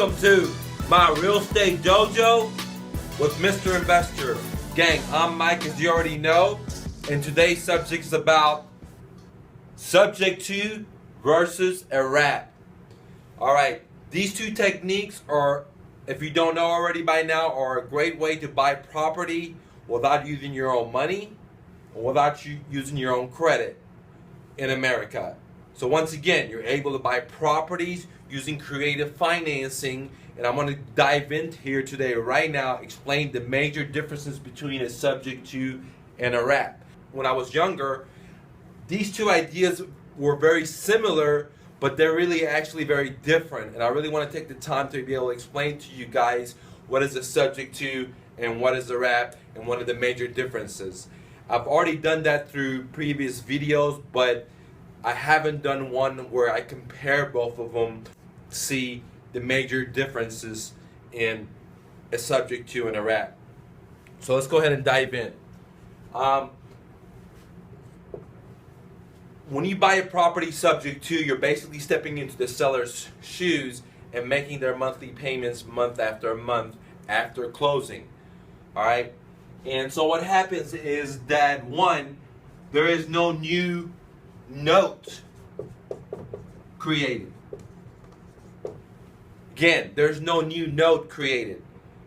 Welcome to my real estate dojo with Mr. Investor. Gang, I'm Mike, as you already know, and today's subject is about subject to versus a wrap. Alright, these two techniques are, if you don't know already by now, are a great way to buy property without using your own money or without using your own credit in America. So once again, you're able to buy properties using creative financing, and I'm going to dive in here today right now, explain the major differences between a subject to and a wrap. When I was younger, these two ideas were very similar, but they're really actually very different, and I really want to take the time to be able to explain to you guys what is a subject to and what is a wrap and what are the major differences. I've already done that through previous videos, but I haven't done one where I compare both of them to see the major differences in a subject to and a wrap. So let's go ahead and dive in. When you buy a property subject to, you're basically stepping into the seller's shoes and making their monthly payments month after month after closing. All right? And so what happens is that, one, there is no new note created. Again, there's no new note created.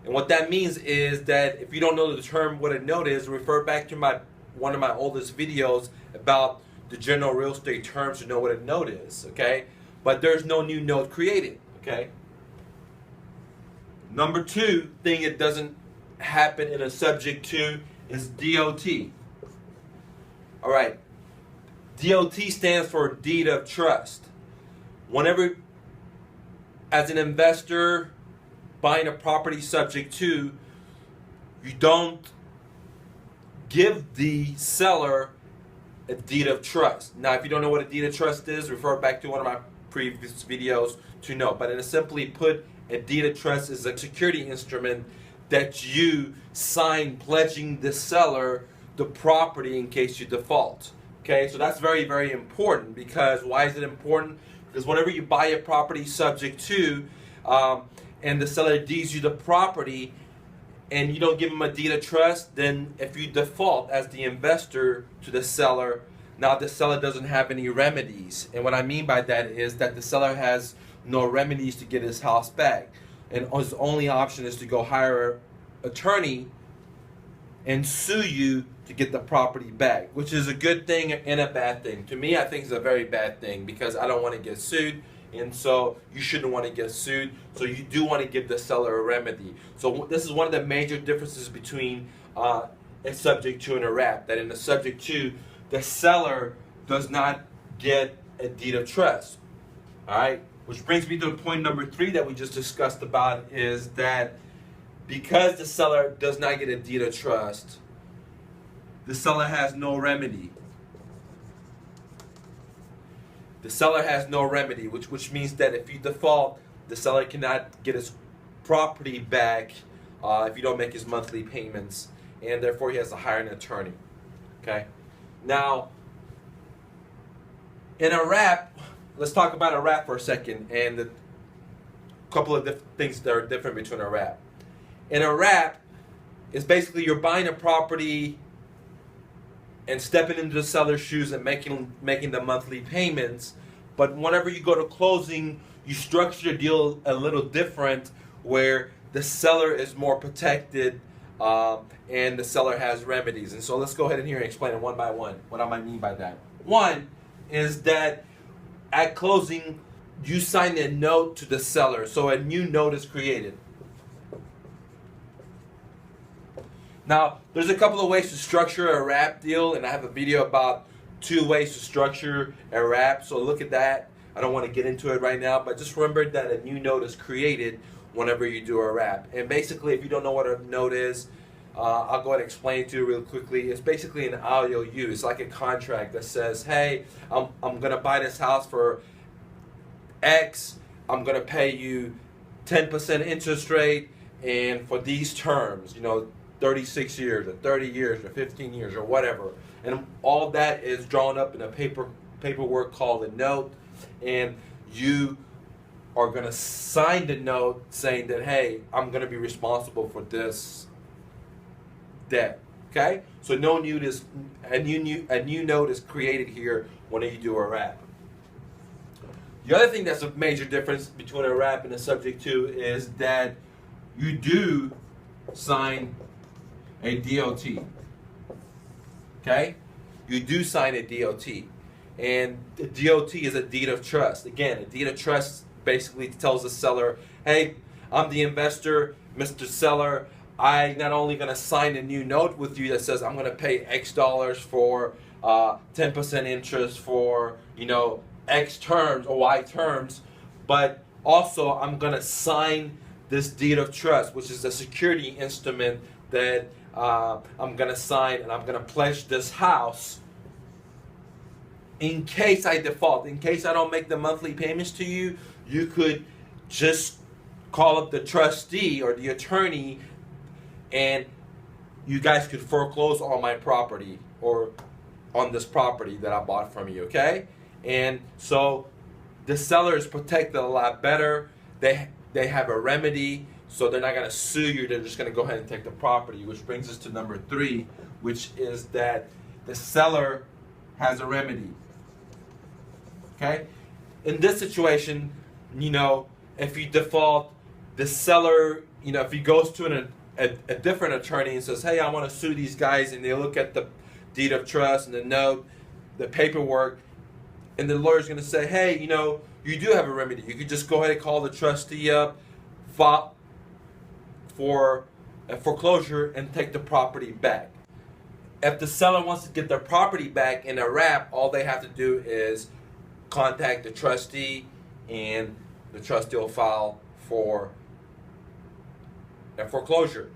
And what that means is that if you don't know the term what a note is, refer back to one of my oldest videos about the general real estate terms to know what a note is, okay? But there's no new note created, okay? Number two thing that doesn't happen in a subject to is DOT. All right. DOT stands for deed of trust. Whenever, as an investor buying a property subject to, you don't give the seller a deed of trust. Now, if you don't know what a deed of trust is, refer back to one of my previous videos to know. But in a simply put, a deed of trust is a security instrument that you sign pledging the seller the property in case you default. Okay, so that's very, very important. Because why is it important? Because whenever you buy a property subject to, and the seller deeds you the property, and you don't give them a deed of trust, then if you default as the investor to the seller, now the seller doesn't have any remedies. And what I mean by that is that the seller has no remedies to get his house back. And his only option is to go hire an attorney and sue you to get the property back, which is a good thing and a bad thing. To me, I think it's a very bad thing because I don't want to get sued, and so you shouldn't want to get sued. So you do want to give the seller a remedy. So this is one of the major differences between a subject to and a wrap. That in the subject to, the seller does not get a deed of trust. All right, which brings me to point number three that we just discussed about, is that because the seller does not get a deed of trust, the seller has no remedy. The seller has no remedy, which means that if you default, the seller cannot get his property back if you don't make his monthly payments, and therefore he has to hire an attorney. Okay? Now, in a wrap, let's talk about a wrap for a second, and a couple of things that are different between a wrap. In a wrap, it's basically you're buying a property and stepping into the seller's shoes and making the monthly payments. But whenever you go to closing, you structure the deal a little different, where the seller is more protected and the seller has remedies. And so let's go ahead and here and explain it one by one, what I might mean by that. One is that at closing, you sign a note to the seller, so a new note is created. Now, there's a couple of ways to structure a wrap deal, and I have a video about 2 ways to structure a wrap, so look at that. I don't want to get into it right now, but just remember that a new note is created whenever you do a wrap. And basically, if you don't know what a note is, I'll go ahead and explain it to you real quickly. It's basically an IOU. It's like a contract that says, hey, I'm going to buy this house for X. I'm going to pay you 10% interest rate, and for these terms, 36 years or 30 years or 15 years or whatever. And all that is drawn up in a paperwork called a note, and you are going to sign the note saying that, hey, I'm going to be responsible for this debt. Okay? So a new note is created here when you do a wrap. The other thing that's a major difference between a wrap and a subject to is that you do sign a DOT. Okay? You do sign a DOT. And the DOT is a deed of trust. Again, a deed of trust basically tells the seller, hey, I'm the investor, Mr. Seller. I not only going to sign a new note with you that says I'm going to pay X dollars for 10% interest for, X terms or Y terms, but also I'm going to sign this deed of trust, which is a security instrument that I'm going to sign, and I'm going to pledge this house in case I default, in case I don't make the monthly payments to you. You could just call up the trustee or the attorney, and you guys could foreclose on my property or on this property that I bought from you, okay? And so the seller is protected a lot better. They have a remedy, so they're not going to sue you. They're just going to go ahead and take the property, which brings us to number 3, which is that the seller has a remedy. Okay? In this situation, if you default, the seller, if he goes to a different attorney and says, hey, I want to sue these guys, and they look at the deed of trust and the note, the paperwork, and the lawyer's going to say, hey, you do have a remedy. You could just go ahead and call the trustee up, file for a foreclosure, and take the property back. If the seller wants to get their property back in a wrap, all they have to do is contact the trustee, and the trustee will file for a foreclosure.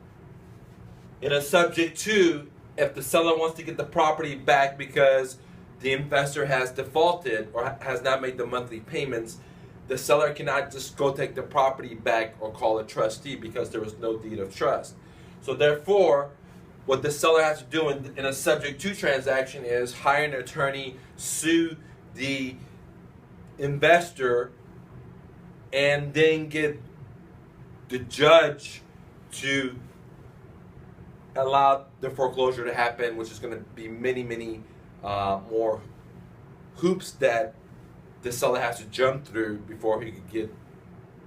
In a subject to, if the seller wants to get the property back because the investor has defaulted or has not made the monthly payments, the seller cannot just go take the property back or call a trustee because there was no deed of trust. So therefore, what the seller has to do in a subject to transaction is hire an attorney, sue the investor, and then get the judge to allow the foreclosure to happen, which is going to be many more hoops that the seller has to jump through before he could get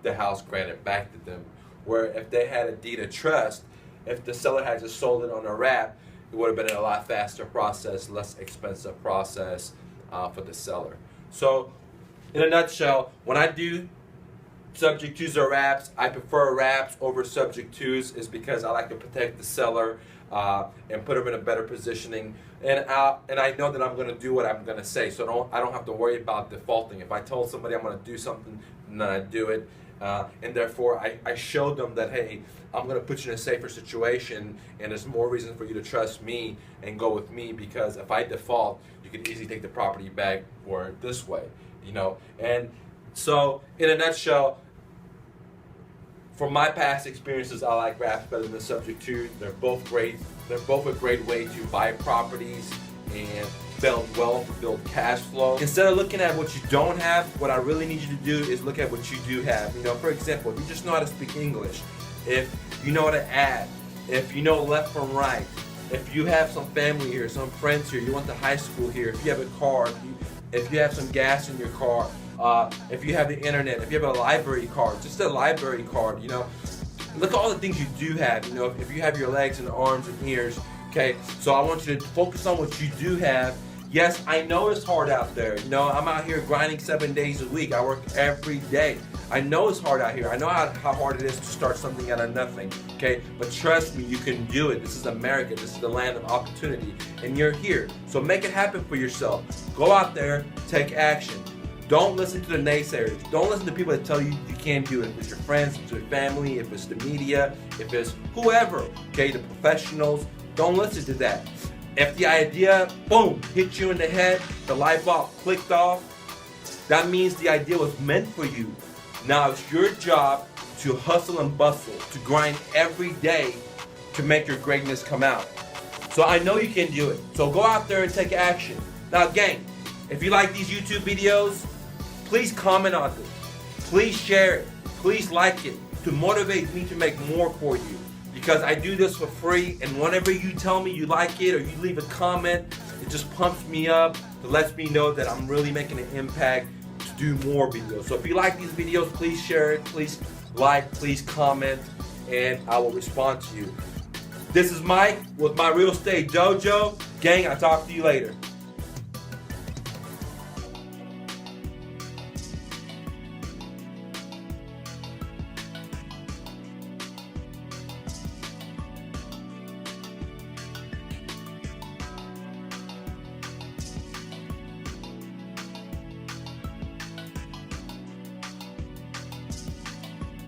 the house granted back to them. Where if they had a deed of trust, if the seller had just sold it on a wrap, it would have been a lot faster process, less expensive process for the seller. So in a nutshell, when I do subject twos or wraps, I prefer wraps over subject twos, is because I like to protect the seller and put them in a better positioning, and I know that I'm going to do what I'm going to say, so I don't have to worry about defaulting. If I told somebody I'm going to do something, then I do it, and therefore I showed them that, hey, I'm going to put you in a safer situation, and there's more reason for you to trust me and go with me, because if I default, you can easily take the property back or this way, and so in a nutshell, from my past experiences, I like wraps better than the subject to. They're both great. They're both a great way to buy properties and build wealth, build cash flow. Instead of looking at what you don't have, what I really need you to do is look at what you do have. For example, if you just know how to speak English, if you know how to add, if you know left from right, if you have some family here, some friends here, you went to high school here, if you have a car, if you have some gas in your car, if you have the internet, if you have a library card, just a library card, look at all the things you do have, if you have your legs and arms and ears, okay? So I want you to focus on what you do have. Yes, I know it's hard out there. I'm out here grinding 7 days a week. I work every day. I know it's hard out here. I know how hard it is to start something out of nothing, okay? But trust me, you can do it. This is America. This is the land of opportunity, and you're here. So make it happen for yourself. Go out there, take action. Don't listen to the naysayers. Don't listen to people that tell you you can't do it. If it's your friends, if it's your family, if it's the media, if it's whoever, okay, the professionals, don't listen to that. If the idea, boom, hit you in the head, the light bulb clicked off, that means the idea was meant for you. Now it's your job to hustle and bustle, to grind every day to make your greatness come out. So I know you can do it. So go out there and take action. Now gang, if you like these YouTube videos, please comment on them. Please share it. Please like it to motivate me to make more for you, because I do this for free, and whenever you tell me you like it or you leave a comment, it just pumps me up. It lets me know that I'm really making an impact to do more videos. So if you like these videos, please share it, please like, please comment, and I will respond to you. This is Mike with my Real Estate Dojo. Gang, I'll talk to you later.